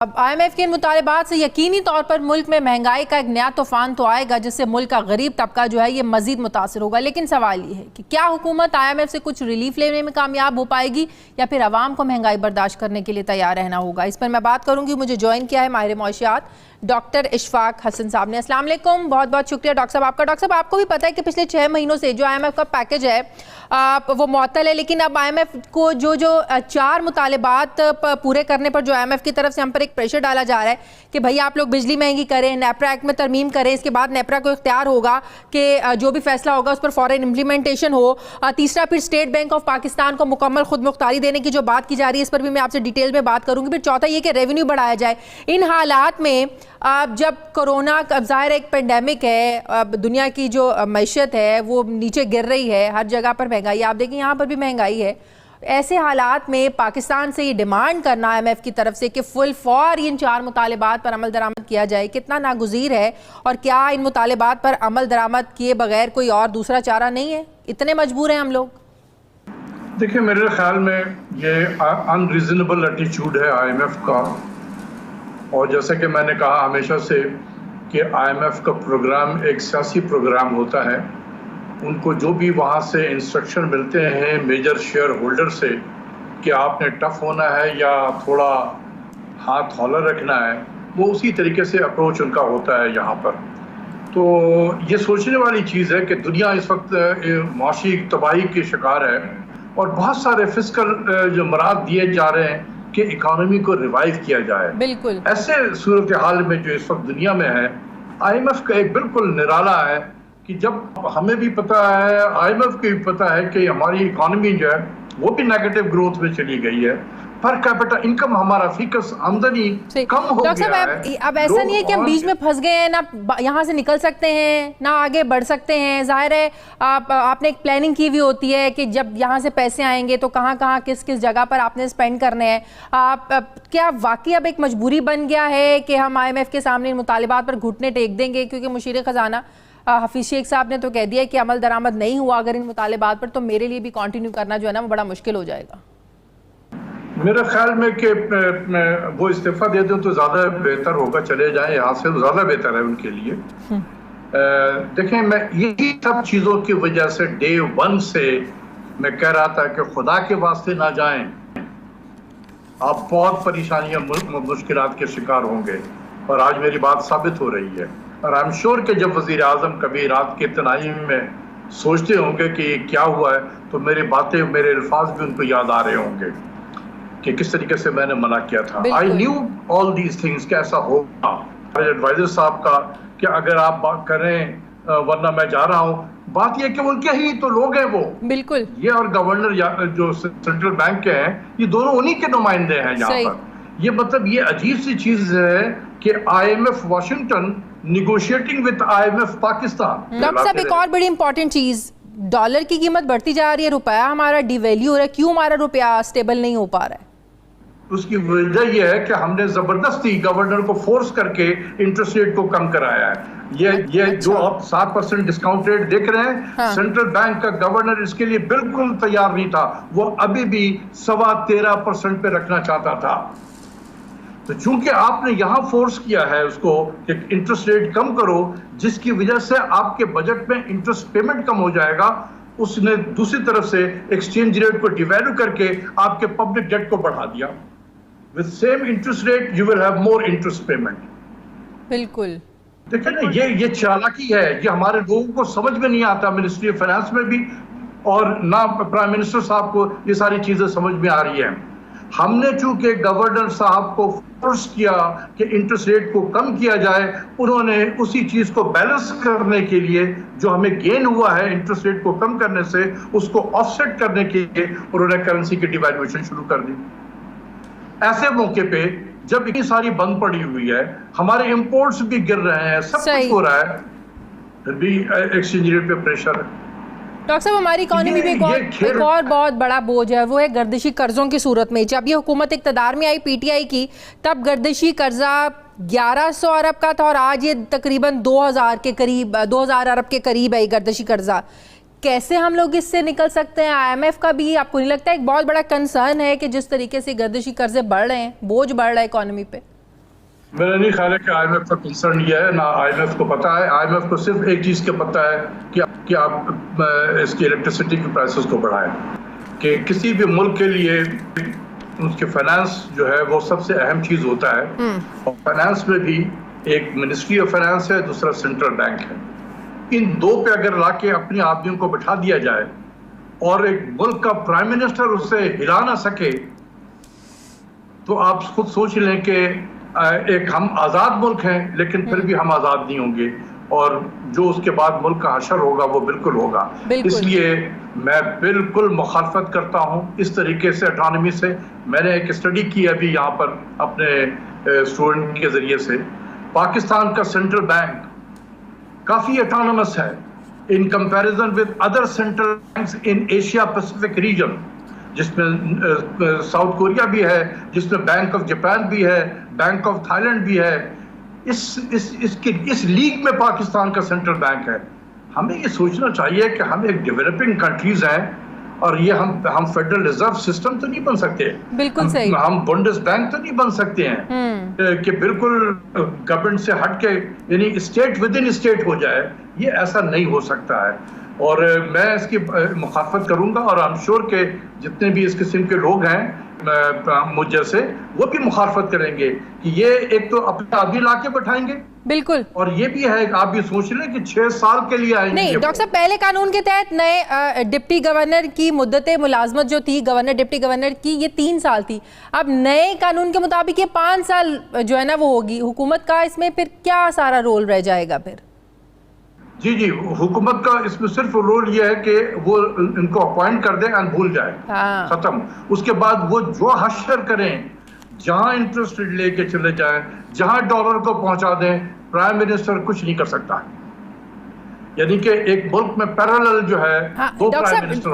अब IMF के इन मुतालिबात से यकीनी तौर पर मुल्क में महंगाई का एक नया तूफान तो आएगा, जिससे मुल्क का गरीब तबका जो है ये मजीद मुतासर होगा। लेकिन सवाल ये है कि क्या हुकूमत IMF से कुछ रिलीफ लेने में कामयाब हो पाएगी या फिर आवाम को महंगाई बर्दाश्त करने के लिए तैयार रहना होगा। इस पर मैं बात करूंगी। मुझे ज्वाइन किया है माहिर मौशियात डॉक्टर इशफाक हसन साहब ने। अस्सलाम वालेकुम, बहुत बहुत शुक्रिया डॉक्टर साहब आपका। डॉक्टर साहब, आपको भी पता है कि पिछले 6 महीनों से जो IMF का पैकेज है वो मुअत्तल है, लेकिन अब IMF को जो 4 मुतालिबात पूरे करने पर जो IMF की तरफ से हम पर एक प्रेशर डाला जा रहा है कि भाई आप लोग बिजली महंगी करें, नेपरा एक्ट में तरमीम करें, इसके बाद नेपरा को इख्तियार होगा कि जो भी फैसला होगा उस पर फौरन इम्प्लीमेंटेशन हो। तीसरा, फिर स्टेट बैंक ऑफ पाकिस्तान को मुकम्मल खुद मुख्तारी देने की जो बात की जा रही है, इस पर भी मैं आपसे डिटेल में बात करूंगी। फिर चौथा ये कि रेवेन्यू बढ़ाया जाए। इन हालात में जब कोरोना, अब ज़ाहिर एक पेंडेमिक है, अब दुनिया की जो मैशत है वो नीचे गिर रही है, हर जगह पर महंगाई, आप देखें यहाँ पर भी महंगाई है। ऐसे हालात में पाकिस्तान से ये डिमांड करना IMF की तरफ से कि फुल फॉर इन 4 मुतालिबात पर अमल दरामद किया जाए, कितना नागुज़ीर है? और क्या इन मुतालिबात पर अमल दरामद किए बगैर कोई और दूसरा चारा नहीं है? इतने मजबूर हैं हम लोग? देखिए, मेरे ख्याल में ये अनरीजनेबल एटीट्यूड है IMF का। और जैसे कि मैंने कहा हमेशा से कि IMF का प्रोग्राम एक सियासी प्रोग्राम होता है। उनको जो भी वहाँ से इंस्ट्रक्शन मिलते हैं मेजर शेयर होल्डर से कि आपने टफ होना है या थोड़ा हाथ हौला रखना है, वो उसी तरीके से अप्रोच उनका होता है यहाँ पर। तो ये सोचने वाली चीज़ है कि दुनिया इस वक्त माशी तबाही के शिकार है और बहुत सारे फिस्कल जो मराद दिए जा रहे हैं कि इकोनॉमी को रिवाइव किया जाए। बिल्कुल ऐसे सूरत हाल में जो इस वक्त दुनिया में है, IMF का एक बिल्कुल निराला है कि जब हमें भी पता है, IMF को भी पता है कि हमारी इकोनॉमी जो है वो भी नेगेटिव ग्रोथ में चली गई है। पर कैपिटा इनकम हमारा फिक्स आमदनी कम हो गया है। अब ऐसा नहीं है कि हम बीच में फंस गए हैं, ना यहाँ से निकल सकते हैं ना आगे बढ़ सकते हैं। जाहिर है आपने एक प्लानिंग की हुई होती है कि जब यहाँ से पैसे आएंगे तो कहाँ कहाँ किस किस जगह पर आपने स्पेंड करने हैं। क्या वाकई अब एक मजबूरी बन गया है कि हम IMF के सामने इन मुतालिबात पर घुटने टेक देंगे? क्योंकि मुशीर ख़जाना हफीज शेख साहब ने तो कह दिया कि अमल दरामद नहीं हुआ अगर इन मुतालिबात पर, तो मेरे लिए भी कंटिन्यू करना जो है ना वो बड़ा मुश्किल हो जाएगा। मेरे ख्याल में कि वो इस्तीफा दे दें तो ज़्यादा बेहतर होगा, चले जाएं यहाँ से, तो ज़्यादा बेहतर है उनके लिए। देखें, मैं यही सब चीज़ों की वजह से डे 1 से मैं कह रहा था कि खुदा के वास्ते ना जाएं, आप बहुत परेशानियां मुश्किलात के शिकार होंगे। और आज मेरी बात साबित हो रही है। और आई एम श्योर कि जब वज़ीर आज़म कभी रात के तनाई में सोचते होंगे कि क्या हुआ है, तो मेरी बातें, मेरे अल्फाज भी उनको याद आ रहे होंगे कि किस तरीके से मैंने मना किया था। I knew all these things कि ऐसा होगा। एडवाइजर साहब का कि अगर आप बात करें वरना मैं जा रहा हूँ, बात यह कि उनके ही तो लोग हैं वो। बिल्कुल, ये और गवर्नर जो सेंट्रल बैंक के हैं, ये दोनों उन्हीं के नुमाइंदे हैं यहाँ पर। ये मतलब ये अजीब सी चीज है कि IMF Washington negotiating with IMF Pakistan. Doctor साहब, एक और बड़ी इंपॉर्टेंट चीज, डॉलर की कीमत बढ़ती जा रही है, रुपया हमारा डिवैल्यू हो रहा है। क्यों हमारा रुपया स्टेबल नहीं हो पा रहा है? उसकी वजह यह है कि हमने जबरदस्ती गवर्नर को फोर्स करके इंटरेस्ट रेट को कम कराया है। ये जो आप 7% डिस्काउंट रेट देख रहे हैं, हाँ। सेंट्रल बैंक का गवर्नर इसके लिए बिल्कुल तैयार नहीं था। वो अभी भी 13.25% पे रखना चाहता था। तो चूंकि आपने यहाँ फोर्स किया है उसको कि इंटरेस्ट रेट कम करो, जिसकी वजह से आपके बजट में इंटरेस्ट पेमेंट कम हो जाएगा, उसने दूसरी तरफ से एक्सचेंज रेट को डिवैल्यू करके आपके पब्लिक डेट को बढ़ा दिया। With same interest rate you will have more interest payment. बिल्कुल, देखिए ना, ये चालाकी है, ये हमारे लोगों को समझ में नहीं आता, मिनिस्ट्री ऑफ फाइनेंस में भी, और ना प्राइम मिनिस्टर साहब को ये सारी चीजें समझ में आ रही है। हमने चूंकि गवर्नर साहब को फोर्स किया कि इंटरेस्ट रेट को कम किया जाए, उन्होंने उसी चीज को बैलेंस करने के लिए जो हमें गेन हुआ है इंटरेस्ट रेट को कम करने से, उसको ऑफसेट करने के लिए उन्होंने करेंसी की डिवैल्यूएशन शुरू कर दी। ऐसे मौके पे जब इतनी सारी बंद पड़ी हुई है, हमारे इंपोर्ट्स भी गिर रहे हैं, सब कुछ हो रहा है, फिर भी एक्सचेंज रेट पे प्रेशर है। डॉक्टर साहब, हमारी इकोनॉमी में एक और बहुत बड़ा बोझ है, वो है गर्दिशी कर्जों की सूरत में। जब ये हुकूमत इक़्तिदार में आई PTI की, तब गर्दिशी कर्जा 1100 अरब का था और आज ये तकरीबन 2000 के करीब, 2000 अरब के करीब है गर्दिशी कर्जा। कैसे हम लोग इससे निकल सकते हैं? IMF का भी आपको नहीं लगता एक बहुत बड़ा कंसर्न है कि जिस तरीके से गर्दिशी कर्जे बढ़ रहे हैं, बोझ बढ़ रहा है इकोनॉमी पे? मेरा नहीं ख्याल है कि IMF का कंसर्न ये है, ना IMF को पता है। IMF को सिर्फ एक चीज़ का पता है कि आप इसकी इलेक्ट्रिसिटी की प्राइसेस को बढ़ाएं, कि किसी भी मुल्क के लिए उसके फाइनेंस जो है वो सबसे अहम चीज़ होता है। और फाइनेंस में भी एक मिनिस्ट्री ऑफ फाइनेंस है, दूसरा सेंट्रल बैंक है। इन दो पे अगर लाके अपने आदमियों को बिठा दिया जाए और एक मुल्क का प्राइम मिनिस्टर उससे हिला ना सके, तो आप खुद सोच लें कि एक हम आज़ाद मुल्क हैं, लेकिन फिर भी हम आज़ाद नहीं होंगे, और जो उसके बाद मुल्क का हशर होगा वो बिल्कुल होगा। इसलिए मैं बिल्कुल मुखालफत करता हूँ इस तरीके से ऑटोनॉमी से। मैंने एक स्टडी की अभी यहाँ पर अपने स्टूडेंट के ज़रिए से। पाकिस्तान का सेंट्रल बैंक काफ़ी ऑटोनॉमस है in comparison with other central banks in Asia Pacific region, जिसमें साउथ कोरिया भी है, जिसमें बैंक ऑफ जापान भी है, बैंक ऑफ थाईलैंड भी है। इस लीग में पाकिस्तान का सेंट्रल बैंक है। हमें ये सोचना चाहिए कि हम एक डेवलपिंग कंट्रीज हैं, और ये हम फेडरल रिजर्व सिस्टम तो नहीं बन सकते, बिल्कुल सही। हम बुंडेस बैंक तो नहीं बन सकते हैं कि बिल्कुल गवर्नमेंट से हट के, यानी स्टेट विद इन स्टेट हो जाए। ये ऐसा नहीं हो सकता है, और मैं इसकी मुखालफत करूंगा, और आई एम श्योर के जितने भी इस किस्म के लोग हैं मुझ जैसे, वो भी मुखालफत करेंगे कि ये एक तो अपने आदमी ला के बैठाएंगे, बिल्कुल, और ये भी है आप भी सोच लें कि 6 साल के लिए आएंगे। नहीं डॉक्टर साहब, पहले कानून के तहत नए डिप्टी गवर्नर की मुद्दत मुलाजमत जो थी गवर्नर डिप्टी गवर्नर की, ये 3 साल थी। अब नए कानून के मुताबिक ये 5 साल जो है ना वो होगी। हुकूमत का इसमें फिर क्या सारा रोल रह जाएगा फिर? जी, हुकूमत का इसमें सिर्फ रोल ये है कि वो इनको अपॉइंट कर दें और भूल जाए, खत्म। उसके बाद वो जो हशर करें, जहां इंटरेस्ट रेट लेके चले जाएं, जहां डॉलर को पहुंचा दें, प्राइम मिनिस्टर कुछ नहीं कर सकता। यानी कि एक मुल्क में पैरेलल जो है, 2 प्राइम मिनिस्टर